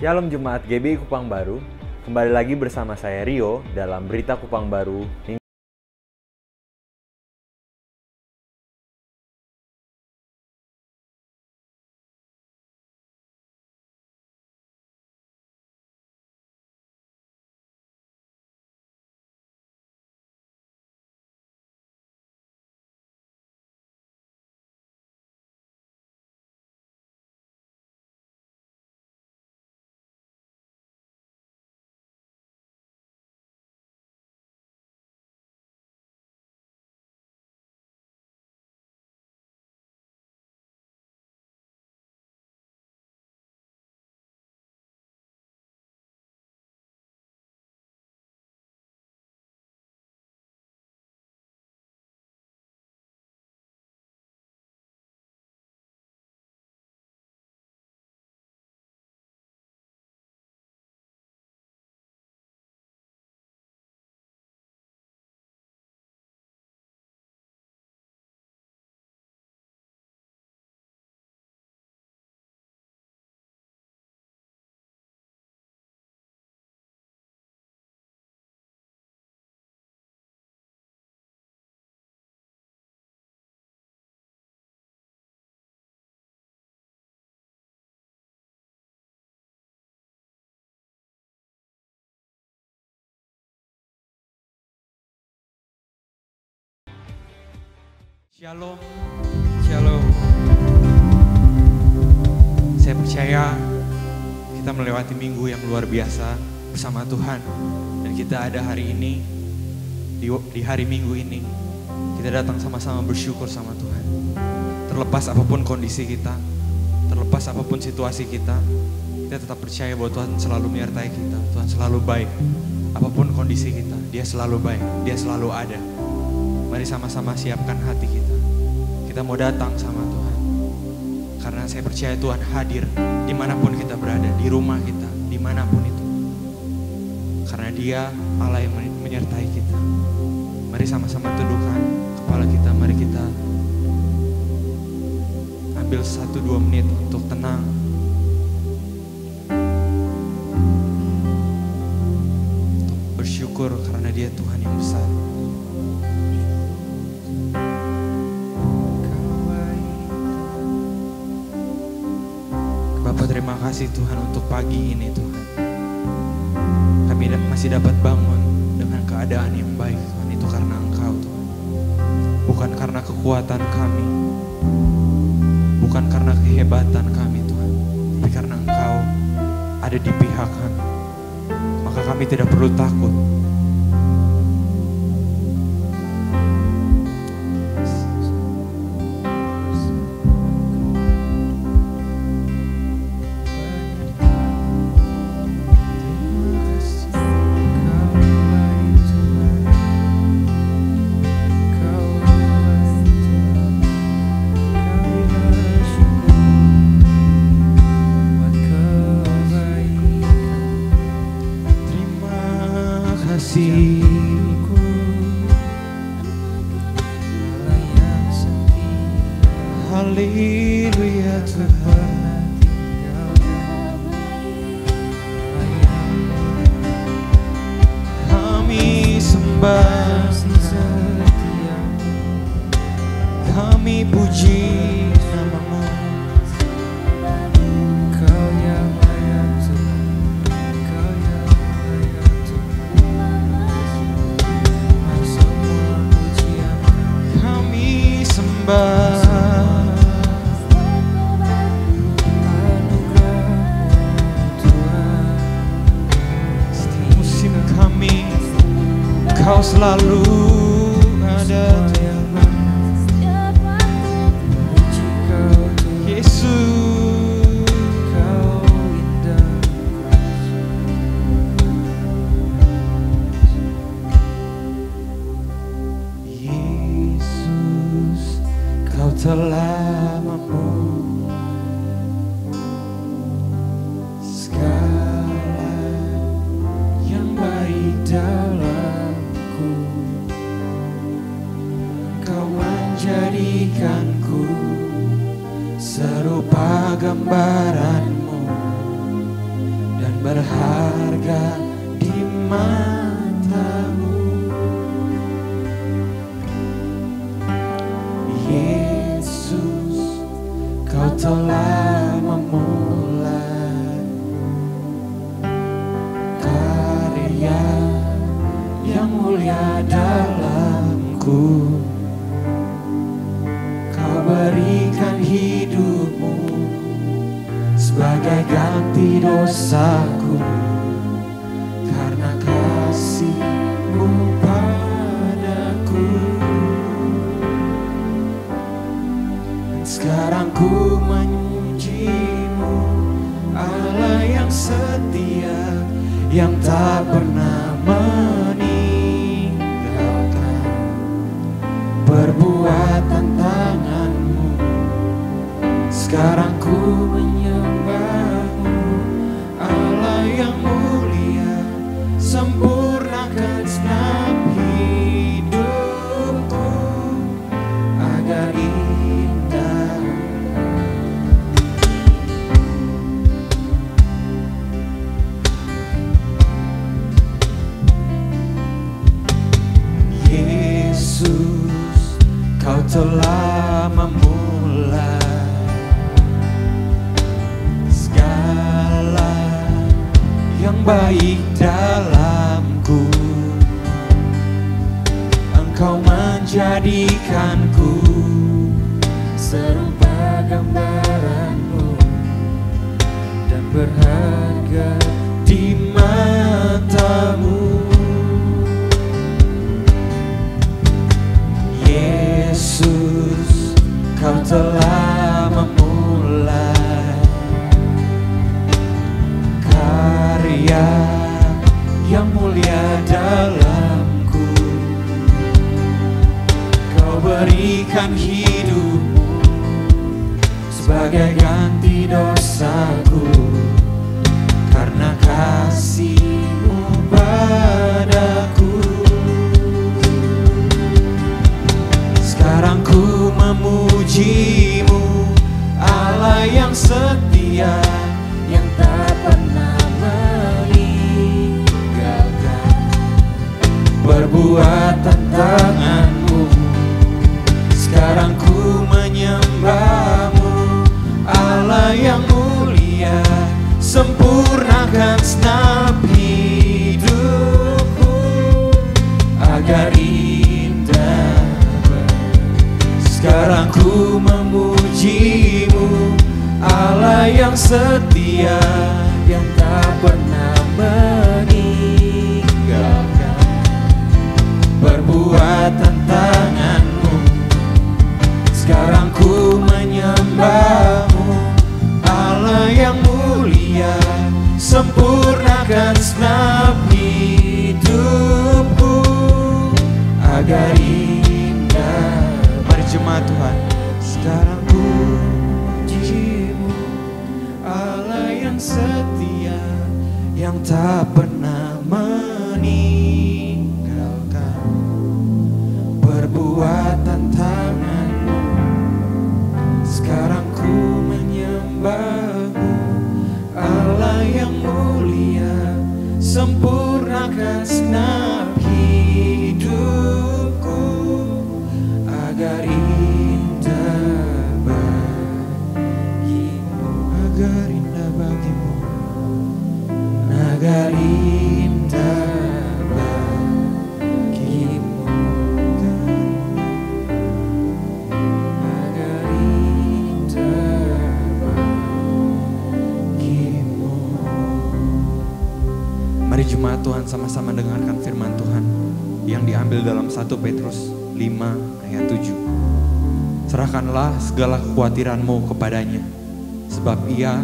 Shalom Jemaat GBI Kupang Baru, kembali lagi bersama saya Rio dalam Berita Kupang Baru Minggu. Shalom, shalom. Saya percaya kita melewati minggu yang luar biasa bersama Tuhan. Dan kita ada hari ini, di hari minggu ini, kita datang sama-sama bersyukur sama Tuhan. Terlepas apapun kondisi kita, terlepas apapun situasi kita tetap percaya bahwa Tuhan selalu menyertai kita. Tuhan selalu baik. Apapun kondisi kita, Dia selalu baik, Dia selalu ada. Mari sama-sama siapkan hati kita. Kita mau datang sama Tuhan. Karena saya percaya Tuhan hadir dimanapun kita berada, di rumah kita, dimanapun itu. Karena Dia Allah yang menyertai kita. Mari sama-sama tundukkan kepala kita. Mari kita ambil 1-2 menit untuk tenang. Untuk bersyukur karena Dia Tuhan yang besar. Bapak, terima kasih Tuhan untuk pagi ini Tuhan. Kami masih dapat bangun dengan keadaan yang baik Tuhan. Itu karena Engkau Tuhan. Bukan karena kekuatan kami, bukan karena kehebatan kami Tuhan, tapi karena Engkau ada di pihak kami. Maka kami tidak perlu takut. Haleluya Tuhan. Kami sembah, kami puji nama-Mu. Kau yang layak Tuhan, Kau yang layak Tuhan. Semua pujian kami sembah. Kau selalu ada Yesus. Kau indah Yesus, Kau telah mampu segala yang baik dalam jadikanku serupa gambaran-Mu berharga di matamu. Yesus, Kau telah memulai karya yang mulia dalamku. Kau berikan hidupmu sebagai ganti dosaku, karena kasih-Mu padaku. Sekarang ku memuji-Mu, Allah yang setia, yang tak pernah meninggalkan perbuatan tangan-Mu. Sekarang ku menyembah-Mu, Allah yang mulia, sempurnakan segenap hidupku agar indah. Yesus, Kau telah memulai segala yang baik dalamku. Engkau menjadikanku serupa gambaran-Mu dan berharga di matamu. Yesus, Kau telah memulai karya yang mulia dalamku. Kau berikan hidupmu sebagai ganti dosaku, karena kasih-Mu padaku. Sekarang ku memuji-Mu, Allah yang setia, yang tak pernah meninggalkan perbuatan tangan-Mu. Sekarang ku menyembah-Mu, Allah yang mulia, sempurnakan segenap hidupku agar indah. Sekarang ku memuji-Mu, Allah yang setia, yang tak pernah meninggalkan perbuatan tangan-Mu. Sekarang ku menyembah-Mu, Allah yang mulia, sempurnakan segenap hidupku agar indah. Mari jemaat Tuhan, sekarang ku memuji-Mu, Allah yang setia, yang tak pernah meninggalkan perbuatan tangan-Mu. Sekarang ku menyembah-Mu, Allah yang mulia, sempurnakan segenap hidupku agar indah bagimu, agar indah bagimu, agar indah bagimu, agar indah bagimu. Mari jemaat Tuhan sama-sama dengarkan firman Tuhan yang diambil dalam 1 Petrus 5 ayat 7. Serahkanlah segala kekhawatiranmu kepadanya, sebab Ia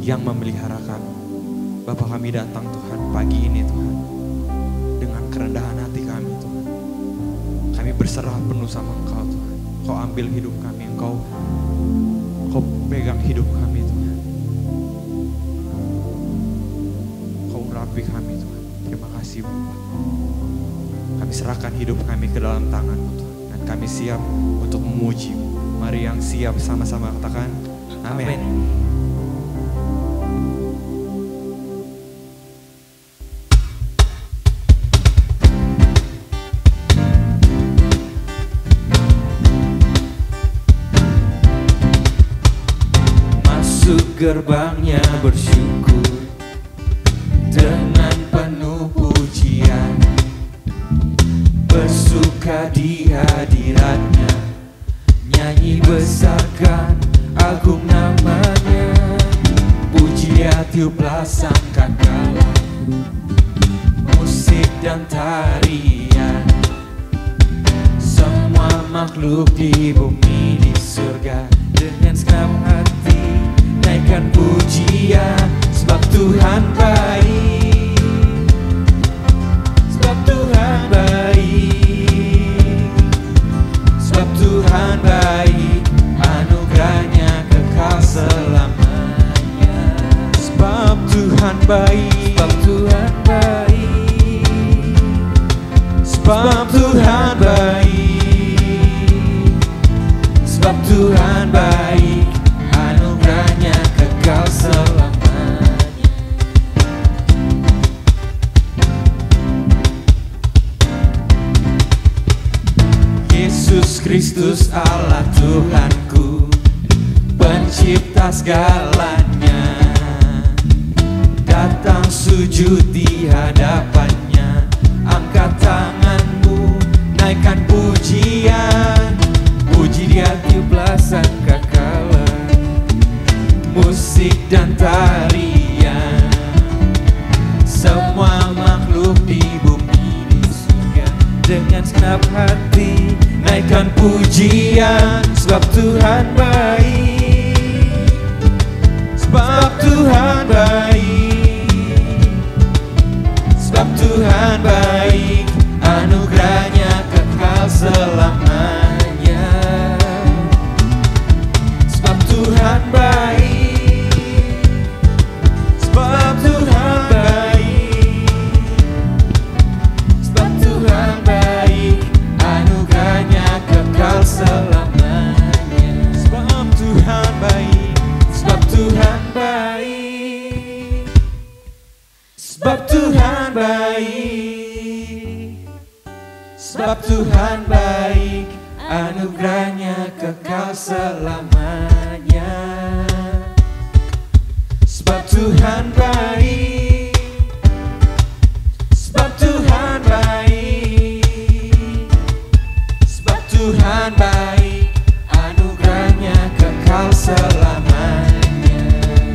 yang memelihara kamu. Bapa, kami datang Tuhan pagi ini Tuhan, dengan kerendahan hati kami Tuhan. Kami berserah penuh sama Engkau Tuhan. Kau ambil hidup kami, Engkau pegang hidup kami Tuhan. Kau urapi kami Tuhan. Terima kasih Bapa. Kami serahkan hidup kami ke dalam tangan-Mu Tuhan, dan kami siap untuk memuji-Mu. Mari yang siap sama-sama katakan amin. gerbangnya bersyukur dengan penuh pujian, bersuka di hadiratnya, nyanyi besarkan agung namanya. Puji dia tiuplah sangkakala, musik dan tarian, semua makhluk di bumi di surga. Dengan segenap hati naikkan pujian, sebab Tuhan baik, sebab Tuhan baik, sebab Tuhan baik, anugerahnya kekal selamanya. Sebab Tuhan baik, sebab Tuhan baik, sebab Tuhan baik, sebab Tuhan baik, anugerahnya kekal selamanya. Yesus Kristus Allah Tuhanku, pencipta segalanya, datang sujud di hadapannya, angkat tanganmu, naikkan pujian. Puji dia tiuplah sangkakala, musik dan tarian, semua makhluk di bumi di surga. Dengan segenap hati naikkan pujian, sebab Tuhan baik, sebab Tuhan baik, sebab Tuhan baik, anugerahnya kekal selamanya. Sebab Tuhan baik, sebab Tuhan baik, sebab Tuhan baik, anugerahnya kekal selamanya. Sebab Tuhan baik, sebab Tuhan baik, sebab Tuhan baik, sebab Tuhan baik, anugerahnya kekal selamanya. Sebab Tuhan baik, sebab Tuhan baik, sebab Tuhan baik, anugerahnya kekal selamanya.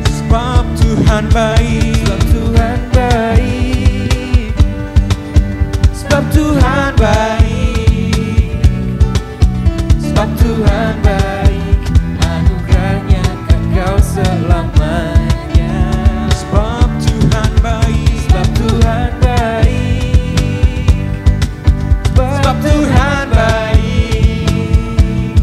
Sebab Tuhan baik, sebab Tuhan baik, sebab Tuhan baik, sebab Tuhan baik, anugerahnya kekal selamanya. Sebab Tuhan baik, sebab Tuhan baik, sebab Tuhan baik,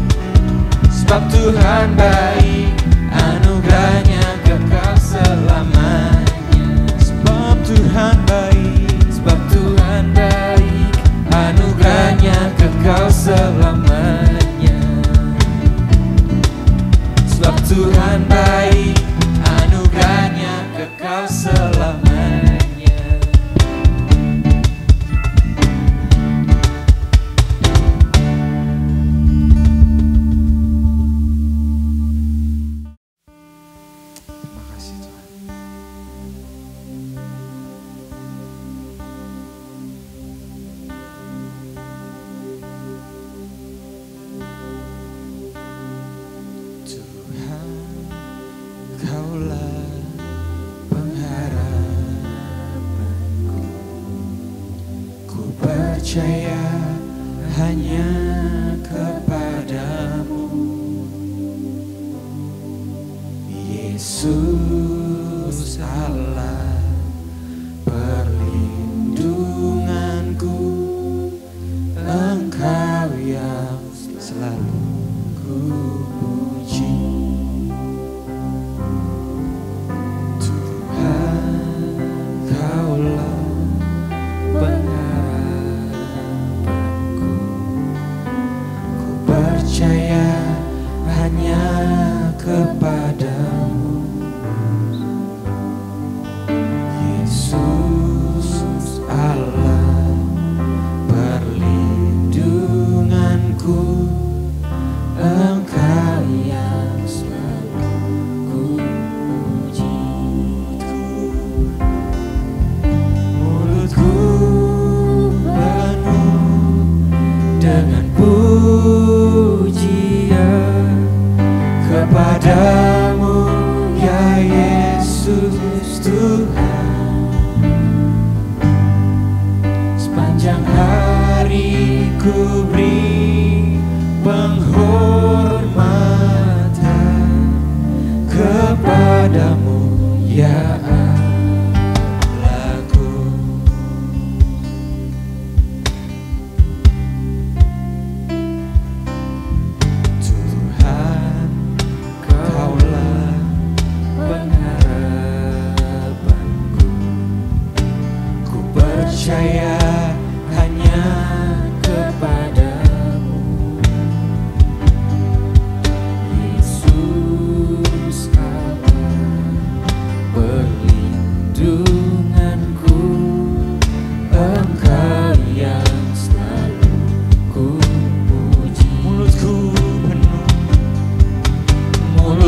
sebab Tuhan baik, anugerahnya kekal selamanya. Sebab Tuhan baik, sebab Tuhan baik, anugerahnya kekal selamanya. Sebab Tuhan baik, anugerahnya kekal selamanya. Terima kasih Tuhan. Tuhan, Kaulah pengharapanku, ku percaya hanya kepadamu, Yesus Allah perlindunganku, Engkau yang selalu ku puji. Tuhan, Kaulah pengharapanku, ku percaya hanya kepadamu, Yesus Allah perlindunganku, Engkau yang selalu ku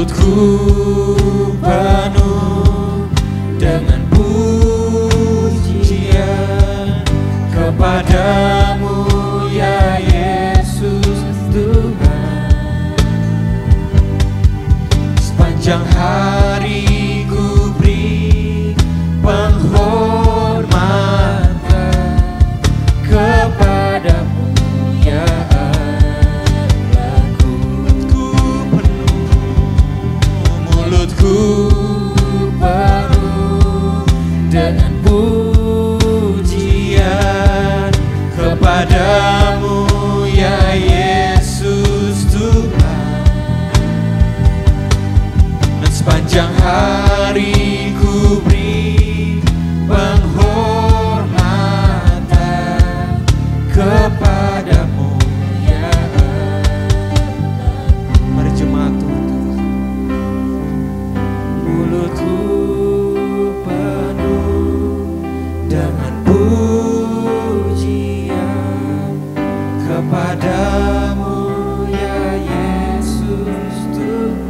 mulutku penuh dengan pujian kepadamu ya Yesus Tuhan. Sepanjang hari ku beri penghormatan kepadamu ya Allahku. Mulutku penuh dengan pujian kepadamu ya Yesus Tuhan. Dan sepanjang hari ku beri penghormatan kepadamu ya Allah. Mari jemaat Tuhan. Mulutku penuh dengan pujian kepadamu ya Yesus Tuhan.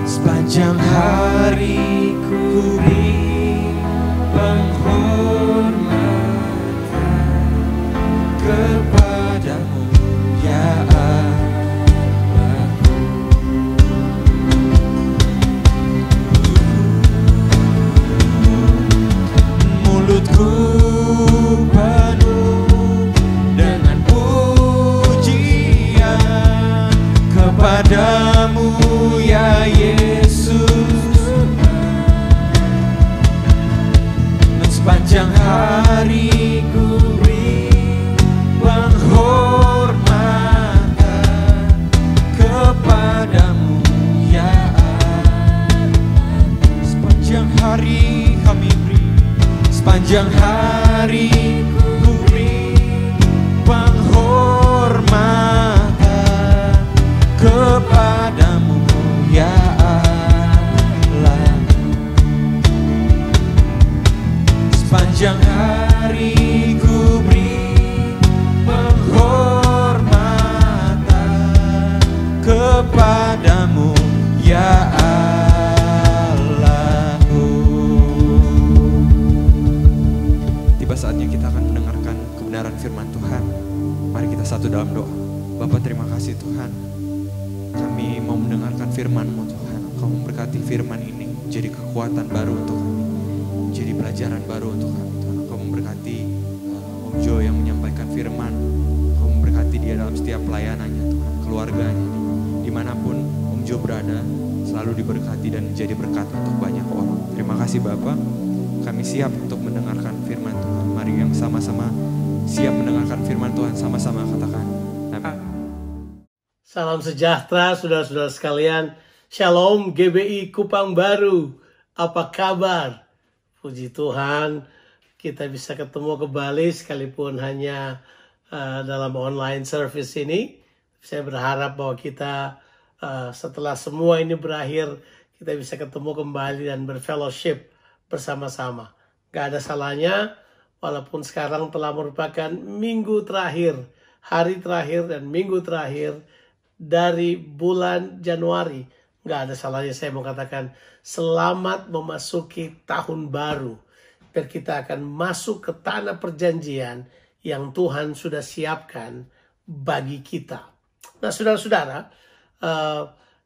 Sepanjang hari ku beri penghormatan kepadamu ya Allahku. Mulutku penuh dengan pujian kepadamu ya Yesus. Dan sepanjang hari ku beri penghormatan kepadamu ya Allah. Sepanjang hari kami beri, sepanjang hari ku beri penghormatan kepadamu ya Allah. Sepanjang hari ku beri penghormatan kepadamu ya Allahku. Tiba saatnya kita akan mendengarkan kebenaran firman Tuhan. Mari kita satu dalam doa. Bapa, terima kasih Tuhan. Kami mau mendengarkan firman-Mu Tuhan. Kau memberkati firman ini menjadi kekuatan baru untuk kami, menjadi pelajaran baru untuk kami Tuhan. Kau memberkati Om Jo yang menyampaikan firman. Kau memberkati dia dalam setiap pelayanannya Tuhan, keluarganya, dimanapun Om Jo berada, selalu diberkati dan menjadi berkat untuk banyak orang. Terima kasih Bapa. Kami siap untuk mendengarkan firman Tuhan. Mari yang sama-sama siap mendengarkan firman Tuhan, sama-sama katakan amin. Salam sejahtera saudara-saudara sekalian. Shalom GBI Kupang Baru. Apa kabar? Puji Tuhan, kita bisa ketemu kembali sekalipun hanya dalam online service ini. Saya berharap bahwa kita setelah semua ini berakhir, kita bisa ketemu kembali dan berfellowship bersama-sama. Gak ada salahnya, walaupun sekarang telah merupakan minggu terakhir, hari terakhir dan minggu terakhir dari bulan Januari. Gak ada salahnya saya mau katakan selamat memasuki tahun baru. Biar kita akan masuk ke tanah perjanjian yang Tuhan sudah siapkan bagi kita. Nah saudara-saudara,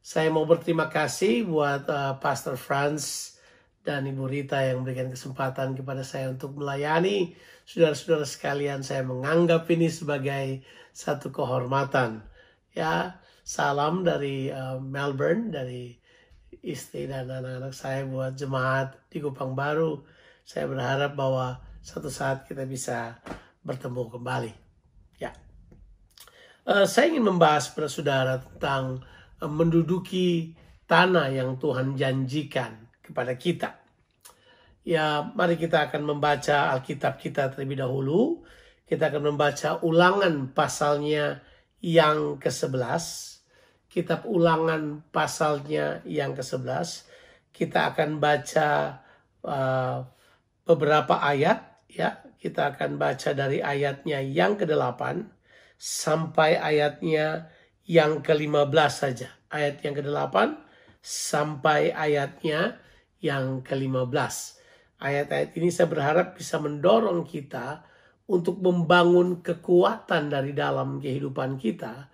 saya mau berterima kasih buat Pastor Franz dan Ibu Rita yang memberikan kesempatan kepada saya untuk melayani. Saudara-saudara sekalian, saya menganggap ini sebagai satu kehormatan. Ya, salam dari Melbourne, dari istri dan anak-anak saya buat jemaat di Kupang Baru. Saya berharap bahwa suatu saat kita bisa bertemu kembali. Ya, saya ingin membahas pada saudara tentang menduduki tanah yang Tuhan janjikan kepada kita. Ya, mari kita akan membaca Alkitab kita terlebih dahulu. Kita akan membaca Ulangan pasalnya yang ke-11. Kitab Ulangan pasalnya yang ke-11. Kita akan baca beberapa ayat, ya. Kita akan baca dari ayatnya yang ke-8 sampai ayatnya yang ke-15 saja. Ayat yang ke-8 sampai ayatnya yang ke-15. Ayat-ayat ini saya berharap bisa mendorong kita untuk membangun kekuatan dari dalam kehidupan kita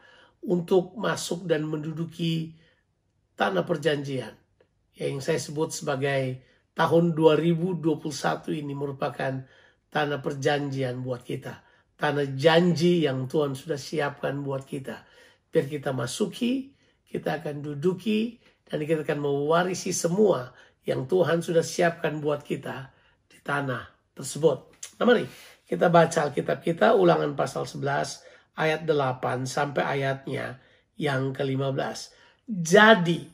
untuk masuk dan menduduki tanah perjanjian. Yang saya sebut sebagai tahun 2021 ini merupakan tanah perjanjian buat kita. Tanah janji yang Tuhan sudah siapkan buat kita. Biar kita masuki, kita akan duduki, dan kita akan mewarisi semua yang Tuhan sudah siapkan buat kita di tanah tersebut. Nah, mari kita baca Alkitab kita, Ulangan pasal 11 ayat 8 sampai ayatnya yang ke-15. Jadi,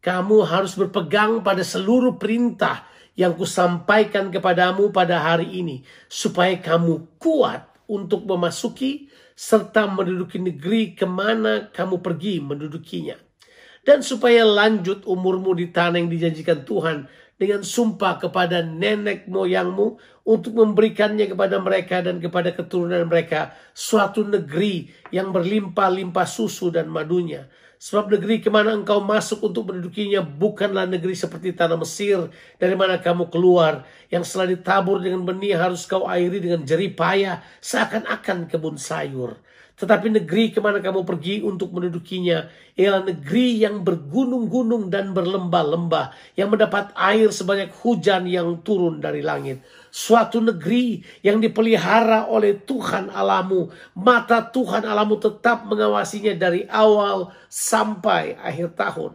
kamu harus berpegang pada seluruh perintah yang kusampaikan kepadamu pada hari ini, supaya kamu kuat untuk memasuki serta menduduki negeri kemana kamu pergi mendudukinya. Dan supaya lanjut umurmu di tanah yang dijanjikan Tuhan dengan sumpah kepada nenek moyangmu untuk memberikannya kepada mereka dan kepada keturunan mereka suatu negeri yang berlimpah-limpah susu dan madunya. Sebab negeri kemana engkau masuk untuk mendudukinya bukanlah negeri seperti tanah Mesir dari mana kamu keluar, yang setelah ditabur dengan benih harus kau airi dengan jerih payah seakan-akan kebun sayur. Tetapi negeri kemana kamu pergi untuk mendudukinya ialah negeri yang bergunung-gunung dan berlembah-lembah, yang mendapat air sebanyak hujan yang turun dari langit. Suatu negeri yang dipelihara oleh Tuhan Allahmu. Mata Tuhan Allahmu tetap mengawasinya dari awal sampai akhir tahun.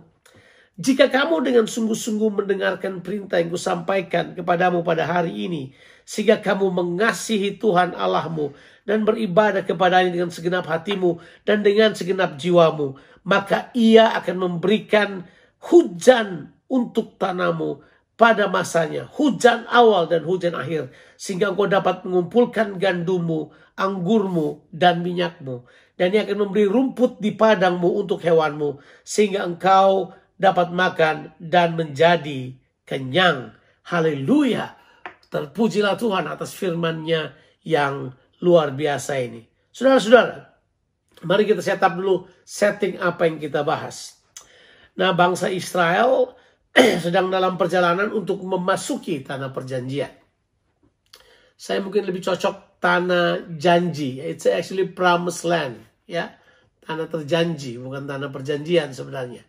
Jika kamu dengan sungguh-sungguh mendengarkan perintah yang kusampaikan kepadamu pada hari ini, sehingga kamu mengasihi Tuhan Allahmu dan beribadah kepadanya dengan segenap hatimu dan dengan segenap jiwamu, maka Ia akan memberikan hujan untuk tanahmu pada masanya, hujan awal dan hujan akhir, sehingga engkau dapat mengumpulkan gandummu, anggurmu, dan minyakmu. Dan Ia akan memberi rumput di padangmu untuk hewanmu, sehingga engkau dapat makan dan menjadi kenyang. Haleluya! Terpujilah Tuhan atas firman-Nya yang luar biasa ini. Saudara-saudara, mari kita setup dulu setting apa yang kita bahas. Nah, bangsa Israel sedang dalam perjalanan untuk memasuki tanah perjanjian. Saya mungkin lebih cocok tanah janji. It's actually promised land, ya. Tanah terjanji, bukan tanah perjanjian sebenarnya.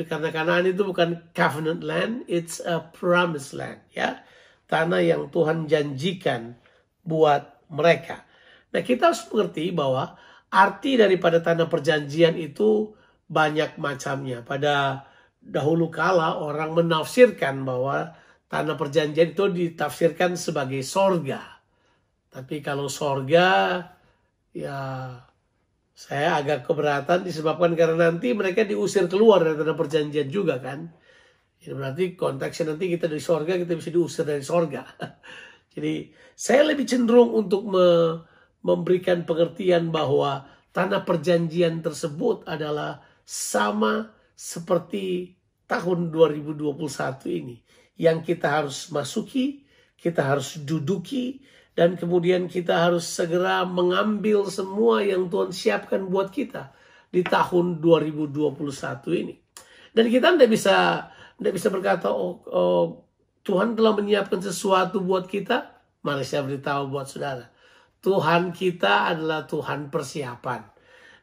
Karena Kanaan itu bukan covenant land, it's a promised land, ya. Tanah yang Tuhan janjikan buat mereka. Nah, kita harus mengerti bahwa arti daripada tanah perjanjian itu banyak macamnya. Pada dahulu kala orang menafsirkan bahwa tanah perjanjian itu ditafsirkan sebagai sorga. Tapi kalau sorga, ya saya agak keberatan disebabkan karena nanti mereka diusir keluar dari tanah perjanjian juga kan. Jadi berarti konteksnya nanti kita dari sorga, kita bisa diusir dari sorga. Jadi saya lebih cenderung untuk memberikan pengertian bahwa tanah perjanjian tersebut adalah sama seperti tahun 2021 ini. Yang kita harus masuki, kita harus duduki, dan kemudian kita harus segera mengambil semua yang Tuhan siapkan buat kita di tahun 2021 ini. Dan kita tidak bisa berkata, Tuhan telah menyiapkan sesuatu buat kita. Mari saya beritahu buat saudara, Tuhan kita adalah Tuhan persiapan.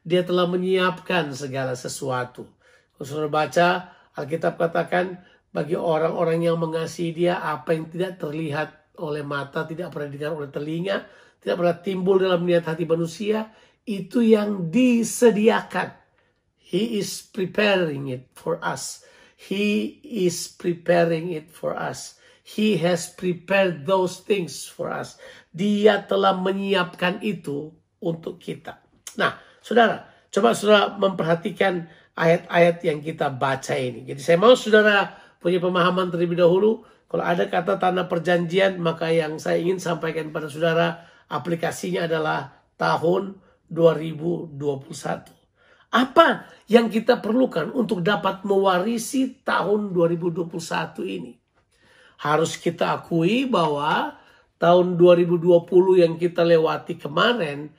Dia telah menyiapkan segala sesuatu. Kalau saudara baca, Alkitab katakan, bagi orang-orang yang mengasihi Dia, apa yang tidak terlihat oleh mata, tidak pernah didengar oleh telinga, tidak pernah timbul dalam niat hati manusia, itu yang disediakan. He is preparing it for us. He is preparing it for us. He has prepared those things for us. Dia telah menyiapkan itu untuk kita. Nah, saudara, coba saudara memperhatikan ayat-ayat yang kita baca ini. Jadi saya mau saudara punya pemahaman terlebih dahulu. Kalau ada kata tanah perjanjian, maka yang saya ingin sampaikan pada saudara, aplikasinya adalah tahun 2021. Apa yang kita perlukan untuk dapat mewarisi tahun 2021 ini? Harus kita akui bahwa tahun 2020 yang kita lewati kemarin,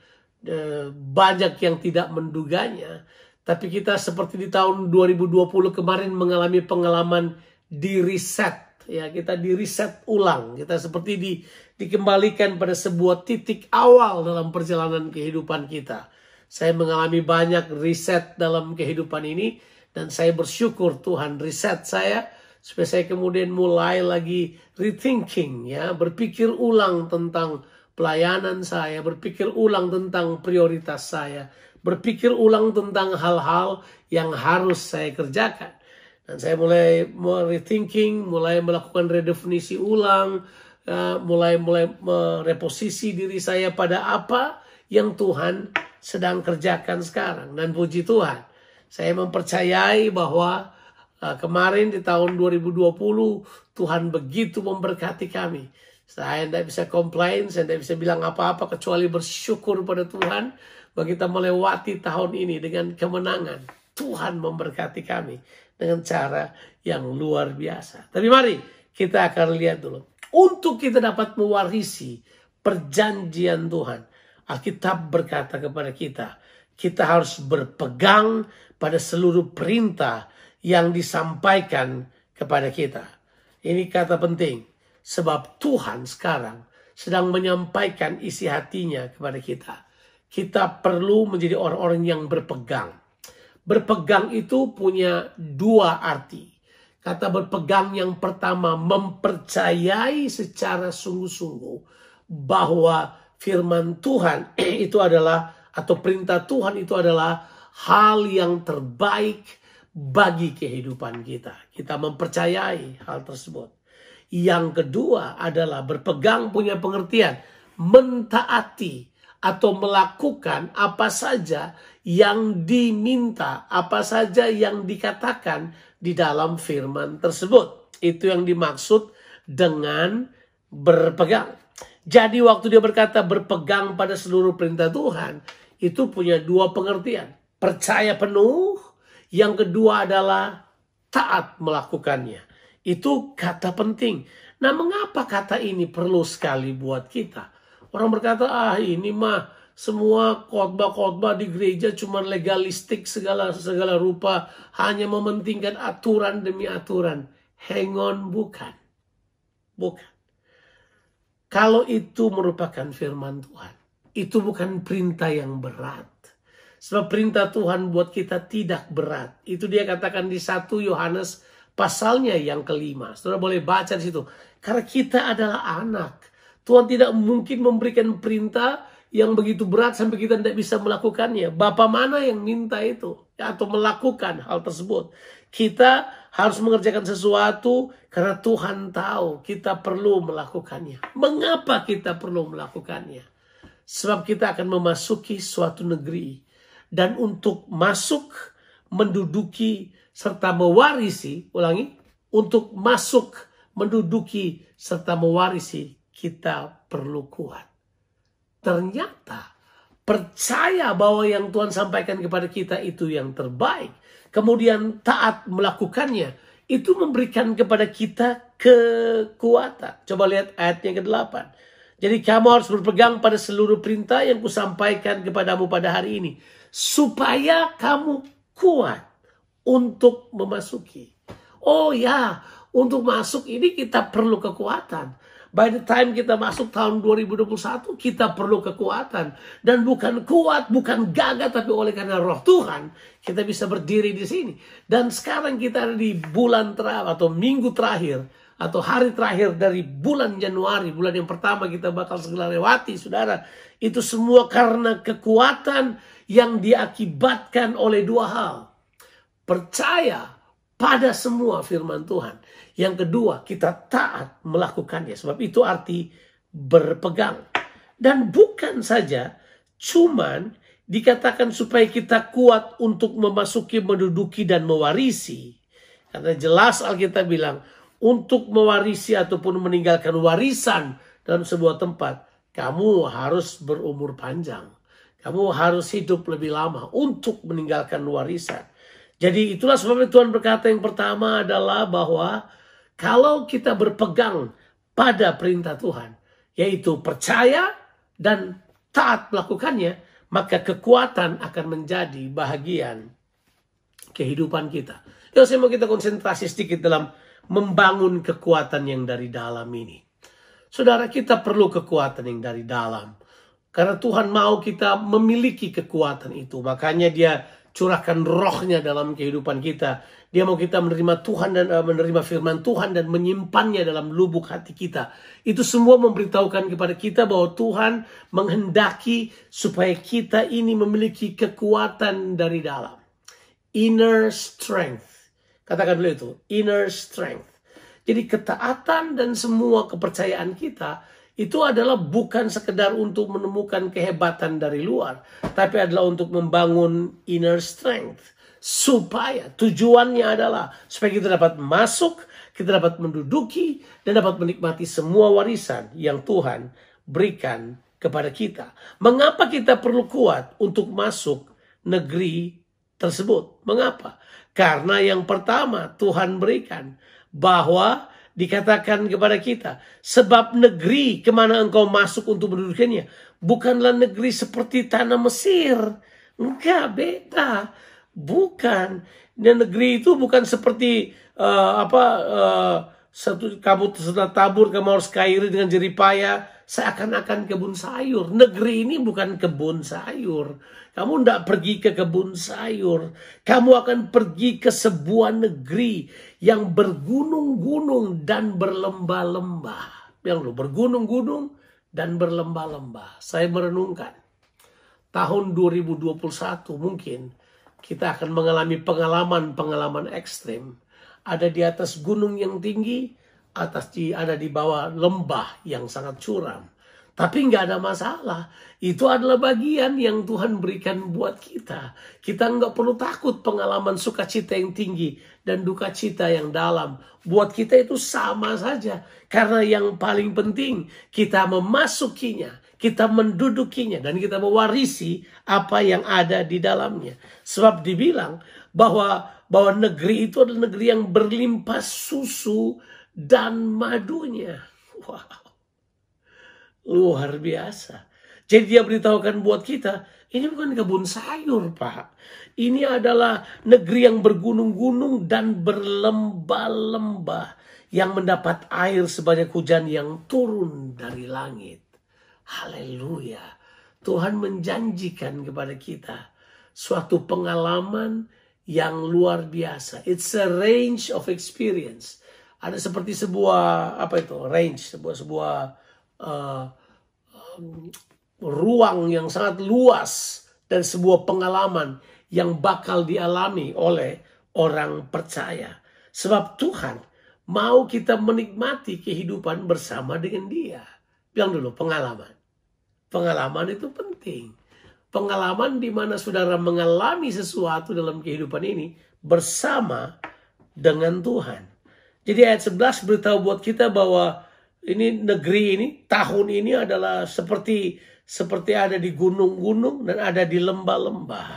banyak yang tidak menduganya. Tapi kita seperti di tahun 2020 kemarin mengalami pengalaman di reset. Ya, kita di reset ulang. Kita seperti dikembalikan pada sebuah titik awal dalam perjalanan kehidupan kita. Saya mengalami banyak reset dalam kehidupan ini. Dan saya bersyukur Tuhan reset saya. Supaya saya kemudian mulai lagi rethinking. Ya, berpikir ulang tentang pelayanan saya. Berpikir ulang tentang prioritas saya. Berpikir ulang tentang hal-hal yang harus saya kerjakan. Dan saya mulai rethinking, mulai melakukan redefinisi ulang, mulai mereposisi diri saya pada apa yang Tuhan sedang kerjakan sekarang. Dan puji Tuhan, saya mempercayai bahwa kemarin di tahun 2020 Tuhan begitu memberkati kami. Saya tidak bisa komplain, saya tidak bisa bilang apa-apa kecuali bersyukur pada Tuhan bahwa kita melewati tahun ini dengan kemenangan. Tuhan memberkati kami dengan cara yang luar biasa. Tapi mari kita akan lihat dulu. Untuk kita dapat mewarisi perjanjian Tuhan, Alkitab berkata kepada kita, kita harus berpegang pada seluruh perintah yang disampaikan kepada kita. Ini kata penting, sebab Tuhan sekarang sedang menyampaikan isi hatinya kepada kita. Kita perlu menjadi orang-orang yang berpegang. Berpegang itu punya dua arti. Kata berpegang yang pertama, mempercayai secara sungguh-sungguh bahwa firman Tuhan itu adalah, atau perintah Tuhan itu adalah hal yang terbaik bagi kehidupan kita. Kita mempercayai hal tersebut. Yang kedua adalah berpegang punya pengertian, mentaati atau melakukan apa saja yang diminta, apa saja yang dikatakan di dalam firman tersebut. Itu yang dimaksud dengan berpegang. Jadi waktu dia berkata berpegang pada seluruh perintah Tuhan, itu punya dua pengertian. Percaya penuh, yang kedua adalah taat melakukannya. Itu kata penting. Nah, mengapa kata ini perlu sekali buat kita? Orang berkata, ini mah semua khotbah-khotbah di gereja cuma legalistik segala rupa. Hanya mementingkan aturan demi aturan. Hang on, bukan. Bukan. Kalau itu merupakan firman Tuhan, itu bukan perintah yang berat. Sebab perintah Tuhan buat kita tidak berat. Itu dia katakan di 1 Yohanes pasalnya yang ke-5. Saudara boleh baca di situ. Karena kita adalah anak. Tuhan tidak mungkin memberikan perintah yang begitu berat sampai kita tidak bisa melakukannya. Bapa mana yang minta itu? Atau melakukan hal tersebut. Kita harus mengerjakan sesuatu karena Tuhan tahu kita perlu melakukannya. Mengapa kita perlu melakukannya? Sebab kita akan memasuki suatu negeri. Dan untuk masuk, menduduki, serta mewarisi, untuk masuk, menduduki, serta mewarisi, kita perlu kuat. Ternyata percaya bahwa yang Tuhan sampaikan kepada kita itu yang terbaik. Kemudian taat melakukannya. Itu memberikan kepada kita kekuatan. Coba lihat ayatnya ke-8. Jadi kamu harus berpegang pada seluruh perintah yang kusampaikan kepadamu pada hari ini. Supaya kamu kuat untuk memasuki. Oh ya, untuk masuk ini kita perlu kekuatan. By the time kita masuk tahun 2021, kita perlu kekuatan. Dan bukan kuat, bukan gagah, tapi oleh karena roh Tuhan, kita bisa berdiri di sini. Dan sekarang kita ada di bulan terakhir, atau minggu terakhir, atau hari terakhir dari bulan Januari, bulan yang pertama kita bakal segera lewati, saudara. Itu semua karena kekuatan yang diakibatkan oleh dua hal. Percaya pada semua firman Tuhan. Yang kedua, kita taat melakukannya. Sebab itu arti berpegang. Dan bukan saja cuman dikatakan supaya kita kuat untuk memasuki, menduduki, dan mewarisi. Karena jelas Alkitab bilang, untuk mewarisi ataupun meninggalkan warisan dalam sebuah tempat, kamu harus berumur panjang. Kamu harus hidup lebih lama untuk meninggalkan warisan. Jadi itulah sebabnya Tuhan berkata yang pertama adalah bahwa kalau kita berpegang pada perintah Tuhan, yaitu percaya dan taat melakukannya, maka kekuatan akan menjadi bahagian kehidupan kita. Yuk saya mau kita konsentrasi sedikit dalam membangun kekuatan yang dari dalam ini. Saudara, kita perlu kekuatan yang dari dalam. Karena Tuhan mau kita memiliki kekuatan itu. Makanya dia curahkan rohnya dalam kehidupan kita. Dia mau kita menerima Tuhan dan menerima firman Tuhan dan menyimpannya dalam lubuk hati kita. Itu semua memberitahukan kepada kita bahwa Tuhan menghendaki supaya kita ini memiliki kekuatan dari dalam. Inner strength. Katakan dulu itu, inner strength. Jadi ketaatan dan semua kepercayaan kita itu adalah bukan sekedar untuk menemukan kehebatan dari luar, tapi adalah untuk membangun inner strength. Supaya tujuannya adalah supaya kita dapat masuk, kita dapat menduduki, dan dapat menikmati semua warisan yang Tuhan berikan kepada kita. Mengapa kita perlu kuat untuk masuk negeri tersebut? Mengapa? Karena yang pertama Tuhan berikan bahwa dikatakan kepada kita, sebab negeri kemana engkau masuk untuk mendudukinya bukanlah negeri seperti tanah Mesir. Enggak, beda. Bukan. Dan negeri itu bukan seperti satu kamu setelah tabur kamu harus kairi dengan jeripaya seakan-akan kebun sayur. Negeri ini bukan kebun sayur. Kamu tidak pergi ke kebun sayur. Kamu akan pergi ke sebuah negeri yang bergunung-gunung dan berlembah-lembah. Yang bergunung-gunung dan berlembah-lembah. Saya merenungkan tahun 2021 mungkin kita akan mengalami pengalaman ekstrim. Ada di atas gunung yang tinggi, ada di bawah lembah yang sangat curam. Tapi nggak ada masalah. Itu adalah bagian yang Tuhan berikan buat kita. Kita nggak perlu takut pengalaman sukacita yang tinggi dan duka cita yang dalam. Buat kita itu sama saja. Karena yang paling penting kita memasukinya, kita mendudukinya, dan kita mewarisi apa yang ada di dalamnya. Sebab dibilang bahwa negeri itu adalah negeri yang berlimpah susu dan madunya. Wow. Luar biasa. Jadi dia beritahukan buat kita, ini bukan kebun sayur, Pak. Ini adalah negeri yang bergunung-gunung dan berlembah-lembah, yang mendapat air sebanyak hujan yang turun dari langit. Haleluya. Tuhan menjanjikan kepada kita suatu pengalaman yang luar biasa. It's a range of experience. Ada seperti sebuah sebuah ruang yang sangat luas dan sebuah pengalaman yang bakal dialami oleh orang percaya. Sebab Tuhan mau kita menikmati kehidupan bersama dengan Dia. Bilang dulu, pengalaman. Pengalaman itu penting. Pengalaman di mana saudara mengalami sesuatu dalam kehidupan ini bersama dengan Tuhan. Jadi ayat 11 beritahu buat kita bahwa ini negeri ini, tahun ini adalah seperti ada di gunung-gunung dan ada di lembah-lembah.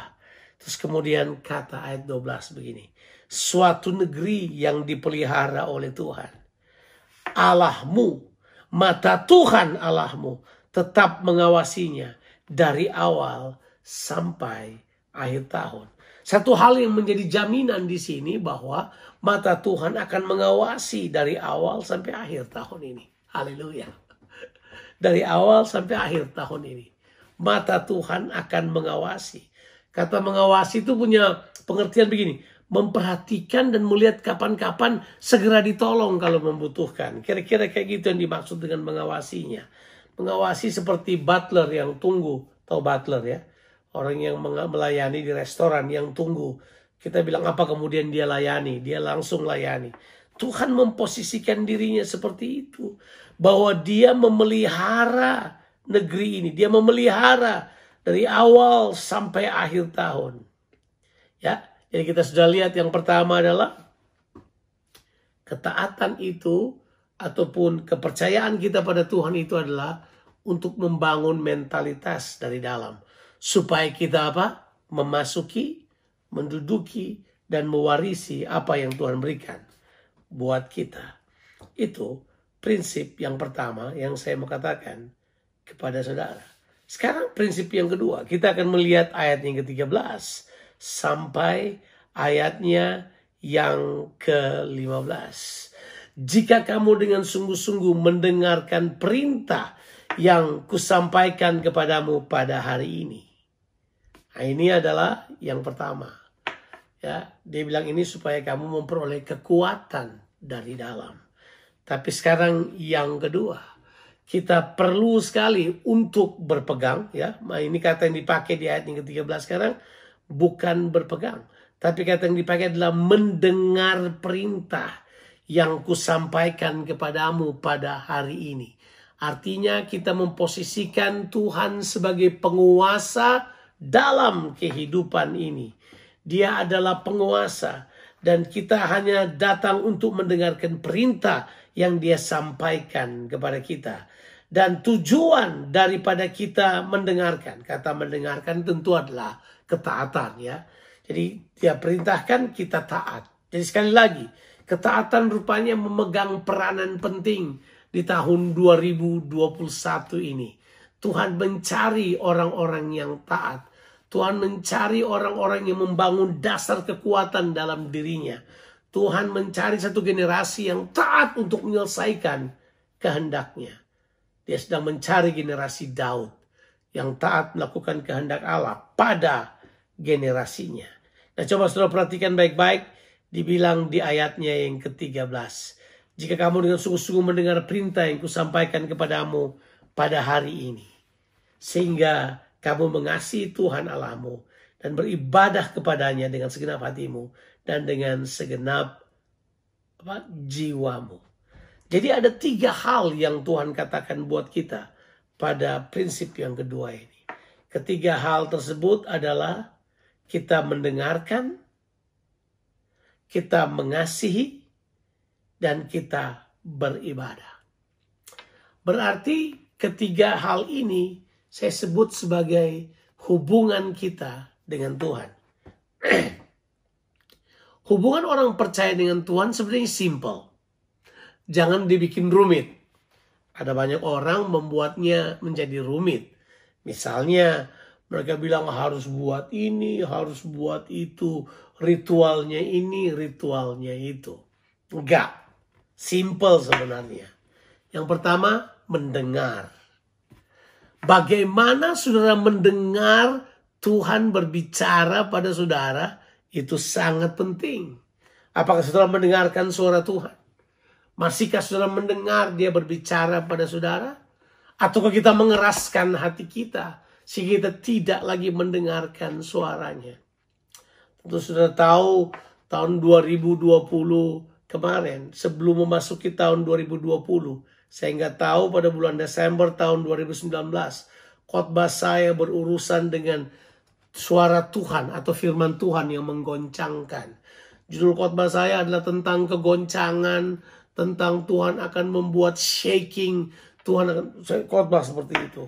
Terus kemudian kata ayat 12 begini. Suatu negeri yang dipelihara oleh Tuhan. Allahmu, mata Tuhan Allahmu tetap mengawasinya dari awal sampai akhir tahun. Satu hal yang menjadi jaminan di sini bahwa mata Tuhan akan mengawasi dari awal sampai akhir tahun ini. Haleluya. Dari awal sampai akhir tahun ini. Mata Tuhan akan mengawasi. Kata mengawasi itu punya pengertian begini. Memperhatikan dan melihat kapan-kapan segera ditolong kalau membutuhkan. Kira-kira kayak gitu yang dimaksud dengan mengawasinya. Mengawasi seperti butler yang tunggu. Tahu butler ya? Orang yang melayani di restoran yang tunggu. Kita bilang apa kemudian dia layani. Dia langsung layani. Tuhan memposisikan dirinya seperti itu. Bahwa dia memelihara negeri ini. Dia memelihara dari awal sampai akhir tahun. Ya, jadi kita sudah lihat yang pertama adalah ketaatan itu ataupun kepercayaan kita pada Tuhan itu adalah untuk membangun mentalitas dari dalam. Supaya kita apa? Memasuki, menduduki, dan mewarisi apa yang Tuhan berikan buat kita. Itu prinsip yang pertama yang saya mau katakan kepada saudara. Sekarang prinsip yang kedua. Kita akan melihat ayat yang ke-13 sampai ayatnya yang ke-15. Jika kamu dengan sungguh-sungguh mendengarkan perintah yang kusampaikan kepadamu pada hari ini. Nah, ini adalah yang pertama. Ya, dia bilang ini supaya kamu memperoleh kekuatan dari dalam. Tapi sekarang yang kedua, kita perlu sekali untuk berpegang. Ya, nah, ini kata yang dipakai di ayat yang ke-13 sekarang, bukan berpegang. Tapi kata yang dipakai adalah mendengar perintah yang kusampaikan kepadamu pada hari ini. Artinya kita memposisikan Tuhan sebagai penguasa dalam kehidupan ini. Dia adalah penguasa dan kita hanya datang untuk mendengarkan perintah yang dia sampaikan kepada kita. Dan tujuan daripada kita mendengarkan, kata mendengarkan tentu adalah ketaatan ya. Jadi dia perintahkan kita taat. Jadi sekali lagi, ketaatan rupanya memegang peranan penting di tahun 2021 ini. Tuhan mencari orang-orang yang taat. Tuhan mencari orang-orang yang membangun dasar kekuatan dalam dirinya. Tuhan mencari satu generasi yang taat untuk menyelesaikan kehendaknya. Dia sedang mencari generasi Daud yang taat melakukan kehendak Allah pada generasinya. Nah, coba saudara perhatikan baik-baik, dibilang di ayatnya yang ke-13. Jika kamu dengan sungguh-sungguh mendengar perintah yang kusampaikan kepadamu pada hari ini, sehingga kamu mengasihi Tuhan Allahmu dan beribadah kepadanya dengan segenap hatimu dan dengan segenap jiwamu. Jadi ada 3 hal yang Tuhan katakan buat kita pada prinsip yang kedua ini. Ketiga hal tersebut adalah kita mendengarkan, kita mengasihi, dan kita beribadah. Berarti ketiga hal ini saya sebut sebagai hubungan kita dengan Tuhan. Hubungan orang percaya dengan Tuhan sebenarnya simple. Jangan dibikin rumit. Ada banyak orang membuatnya menjadi rumit. Misalnya mereka bilang harus buat ini, harus buat itu. Ritualnya ini, ritualnya itu. Enggak. Simple sebenarnya. Yang pertama, mendengar. Bagaimana saudara mendengar Tuhan berbicara pada saudara, itu sangat penting. Apakah saudara mendengarkan suara Tuhan? Masihkah saudara mendengar dia berbicara pada saudara? Ataukah kita mengeraskan hati kita sehingga kita tidak lagi mendengarkan suaranya? Tentu saudara tahu tahun 2020 kemarin, sebelum memasuki tahun 2020, saya nggak tahu pada bulan Desember tahun 2019, khotbah saya berurusan dengan suara Tuhan atau firman Tuhan yang menggoncangkan. Judul khotbah saya adalah tentang kegoncangan, tentang Tuhan akan membuat shaking, Tuhan akan khotbah seperti itu.